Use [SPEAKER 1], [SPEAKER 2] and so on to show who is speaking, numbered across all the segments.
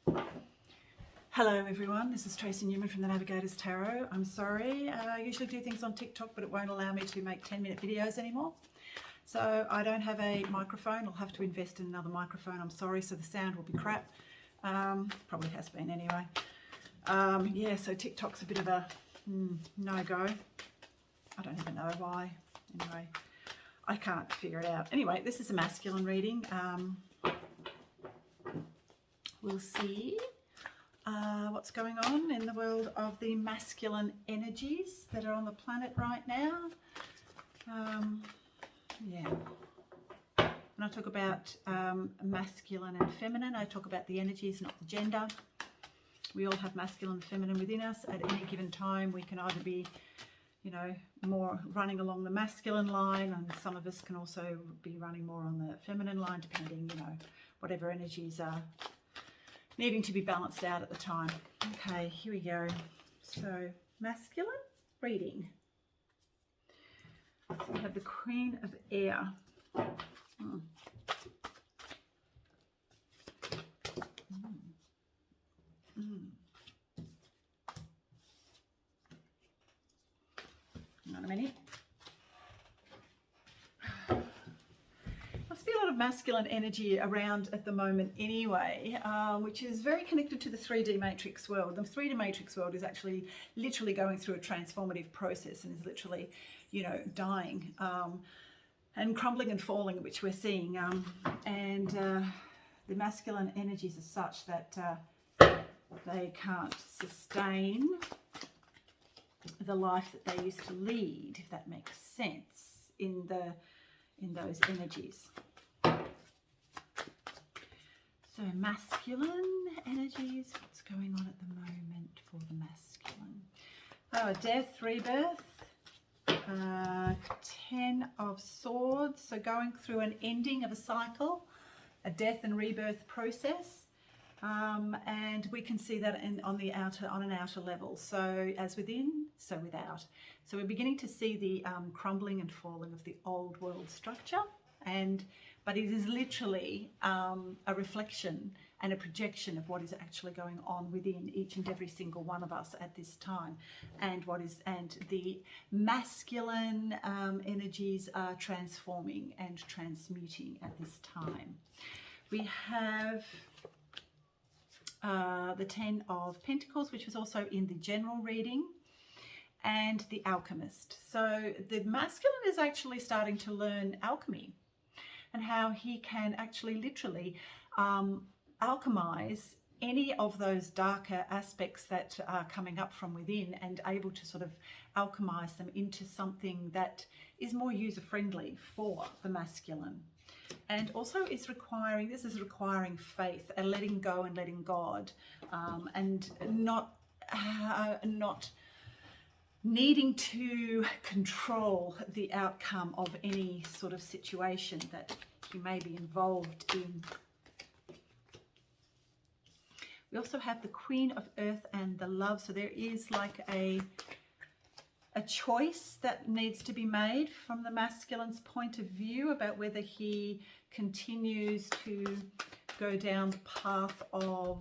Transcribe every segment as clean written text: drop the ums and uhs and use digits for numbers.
[SPEAKER 1] Hello everyone, this is Tracy Newman from the Navigator's Tarot. I'm sorry, I usually do things on TikTok, but it won't allow me to make 10-minute videos anymore. So I don't have a microphone. I'll have to invest in another microphone. I'm sorry, so the sound will be crap. Probably has been anyway. Yeah, so TikTok's a bit of a no-go. I don't even know why. Anyway, I can't figure it out. Anyway, this is a masculine reading. We'll see what's going on in the world of the masculine energies that are on the planet right now. Yeah. When I talk about masculine and feminine, I talk about the energies, not the gender. We all have masculine and feminine within us. At any given time, we can either be, you know, more running along the masculine line, and some of us can also be running more on the feminine line, depending, you know, whatever energies are needing to be balanced out at the time. Okay, here we go. So, masculine reading. So we have the Queen of Air. Hang on a minute. Must be a lot of masculine energy around at the moment anyway, which is very connected to the 3D matrix world. The 3D matrix world is actually literally going through a transformative process and is literally, you know, dying and crumbling and falling, which we're seeing. The masculine energies are such that they can't sustain the life that they used to lead, if that makes sense, in those energies. So masculine energies, what's going on at the moment for the masculine? Oh, a death, rebirth, 10 of swords, so going through an ending of a cycle, a death and rebirth process. And we can see that on an outer level. So as within, so without. So we're beginning to see the crumbling and falling of the old world structure, but it is literally a reflection and a projection of what is actually going on within each and every single one of us at this time, and the masculine energies are transforming and transmuting at this time. We have the 10 of Pentacles, which was also in the general reading, and the Alchemist. So the masculine is actually starting to learn alchemy and how he can actually literally alchemize any of those darker aspects that are coming up from within, and able to sort of alchemize them into something that is more user-friendly for the masculine. And also this is requiring faith, a letting go and letting God, and not needing to control the outcome of any sort of situation that you may be involved in. We also have the Queen of Earth and the Love. So there is like a choice that needs to be made from the masculine's point of view about whether he continues to go down the path of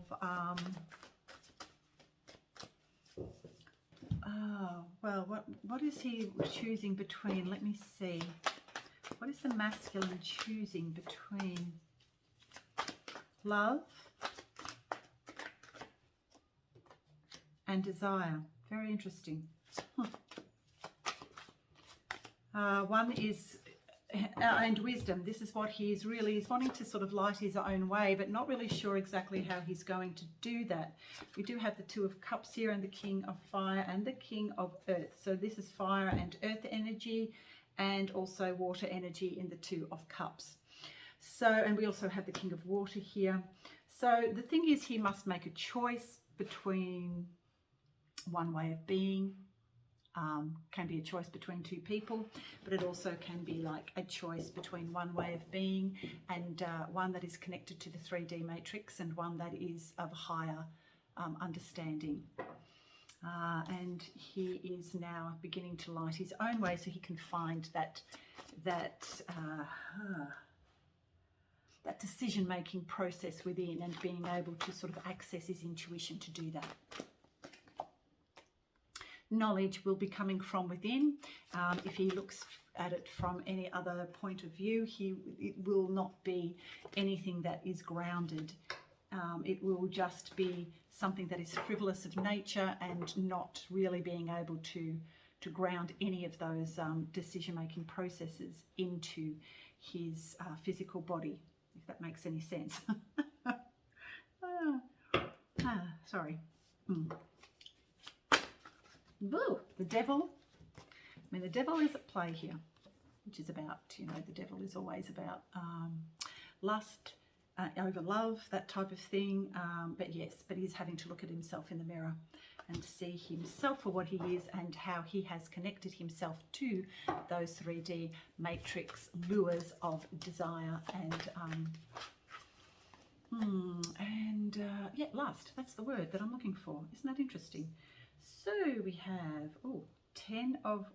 [SPEAKER 1] what is he choosing between? Let me see. What is the masculine choosing between? Love and desire. Very interesting. One is and wisdom. This is what he's wanting to sort of light his own way, but not really sure exactly how he's going to do that. We do have the Two of Cups here, and the King of Fire and the King of Earth. So this is fire and earth energy, and also water energy in the Two of Cups. So, and we also have the King of Water here. So the thing is, he must make a choice between one way of being. Can be a choice between two people, but it also can be like a choice between one way of being and one that is connected to the 3D matrix, and one that is of higher understanding. And he is now beginning to light his own way, so he can find that that decision-making process within, and being able to sort of access his intuition to do that. Knowledge will be coming from within. If he looks at it from any other point of view, it will not be anything that is grounded. It will just be something that is frivolous of nature and not really being able to ground any of those decision-making processes into his physical body, if that makes any sense. Sorry. Woo, the devil. I mean, the devil is at play here, which is about, you know, the devil is always about lust, over love, that type of thing. But yes, but he's having to look at himself in the mirror and see himself for what he is, and how he has connected himself to those 3D matrix lures of desire and yeah, lust. That's the word that I'm looking for. Isn't that interesting? So we have 10 of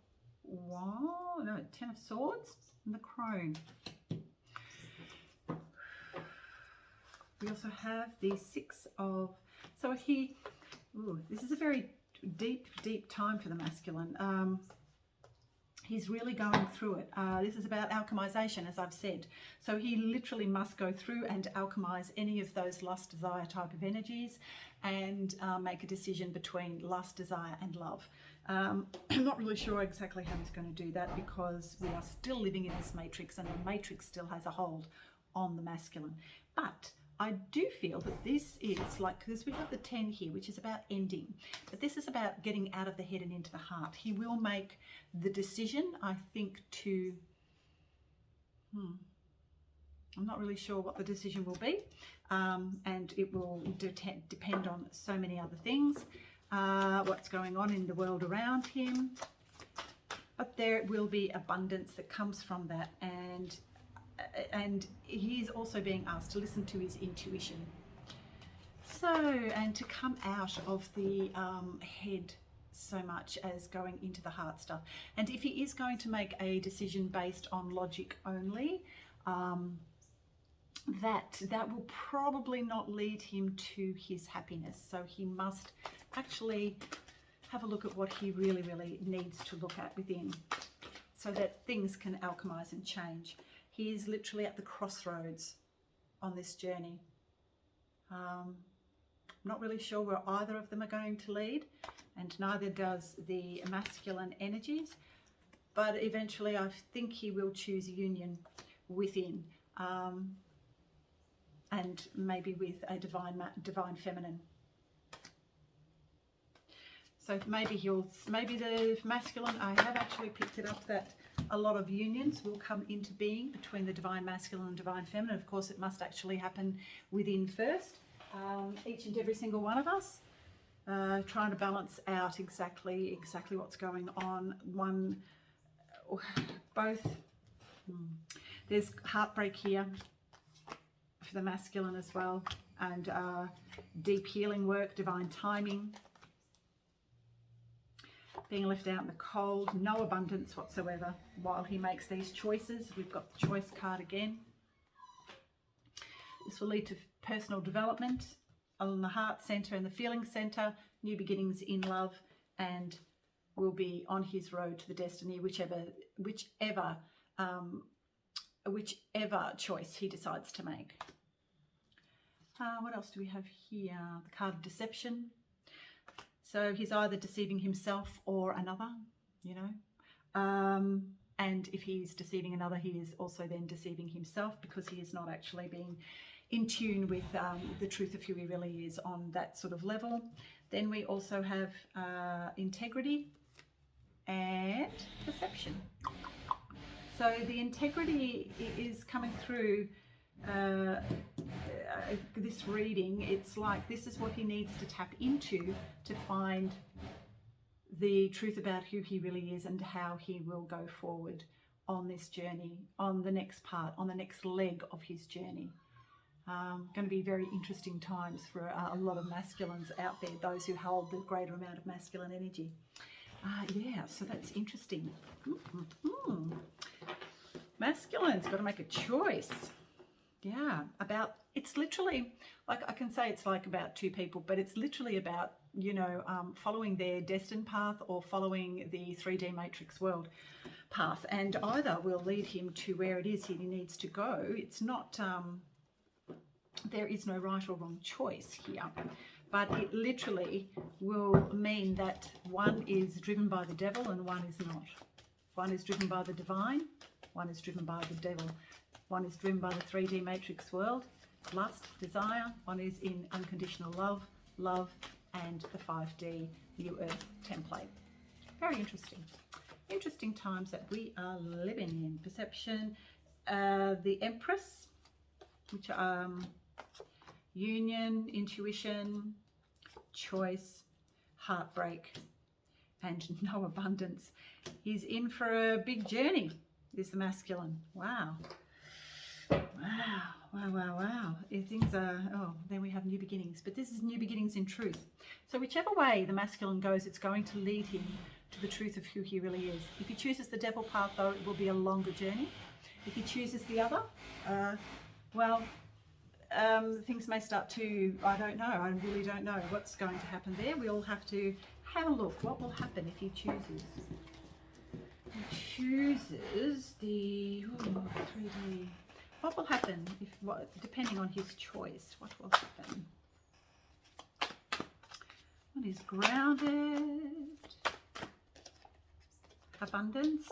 [SPEAKER 1] swords and the crone. We also have the 6 of, so he, this is a very deep time for the masculine. He's really going through it. This is about alchemization, as I've said. So he literally must go through and alchemize any of those lust, desire type of energies, and make a decision between lust, desire and love. I'm not really sure exactly how he's going to do that, because we are still living in this matrix, and the matrix still has a hold on the masculine. But I do feel that this is like, because we have the 10 here, which is about ending, but this is about getting out of the head and into the heart. He will make the decision, I think, to, I'm not really sure what the decision will be, and it will depend on so many other things, what's going on in the world around him, but there will be abundance that comes from that, and he is also being asked to listen to his intuition. So, and to come out of the head so much as going into the heart stuff. And if he is going to make a decision based on logic only, that will probably not lead him to his happiness. So he must actually have a look at what he really, really needs to look at within, so that things can alchemize and change. He is literally at the crossroads on this journey. Not really sure where either of them are going to lead, and neither does the masculine energies, but eventually I think he will choose union within, and maybe with a divine feminine. So maybe the masculine, I have actually picked it up that a lot of unions will come into being between the divine masculine and divine feminine. Of course, it must actually happen within first. Each and every single one of us trying to balance out exactly what's going on. Both. There's heartbreak here for the masculine as well, and deep healing work, divine timing. Being left out in the cold, no abundance whatsoever while he makes these choices. We've got the choice card again. This will lead to personal development on the heart center and the feeling center, new beginnings in love, and will be on his road to the destiny, whichever choice he decides to make. What else do we have here? The card of deception. So he's either deceiving himself or another, you know. And if he's deceiving another, he is also then deceiving himself, because he is not actually being in tune with the truth of who he really is on that sort of level. Then we also have integrity and perception. So the integrity is coming through this reading. It's like this is what he needs to tap into to find the truth about who he really is and how he will go forward on this journey, on the next part, on the next leg of his journey. Going to be very interesting times for a lot of masculines out there, those who hold the greater amount of masculine energy. Yeah, so that's interesting. Masculine's got to make a choice. Yeah, it's literally, like I can say it's like about two people, but it's literally about, following their destined path or following the 3D matrix world path. And either will lead him to where it is he needs to go. It's not, there is no right or wrong choice here, but it literally will mean that one is driven by the devil and one is not. One is driven by the divine, one is driven by the devil. One is driven by the 3D matrix world, lust, desire. One is in unconditional love, and the 5D New Earth template. Very interesting. Interesting times that we are living in. Perception, the Empress, which are union, intuition, choice, heartbreak, and no abundance. He's in for a big journey, is the masculine. Wow. Wow. Things are, then we have new beginnings. But this is new beginnings in truth. So whichever way the masculine goes, it's going to lead him to the truth of who he really is. If he chooses the devil path, though, it will be a longer journey. If he chooses the other, things may start to, I don't know, I really don't know what's going to happen there. We all have to have a look. What will happen if he chooses? He chooses the 3D. What will happen if, depending on his choice, what will happen? One is grounded, abundance.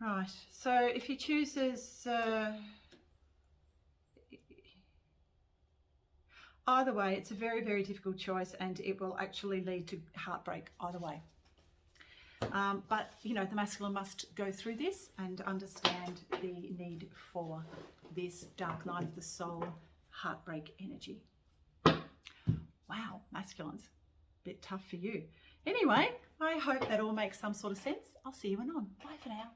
[SPEAKER 1] Right, so if he chooses either way, it's a very, very difficult choice, and it will actually lead to heartbreak either way. But, the masculine must go through this and understand the need for this dark night of the soul, heartbreak energy. Wow, masculines, a bit tough for you. Anyway, I hope that all makes some sort of sense. I'll see you anon. Bye for now.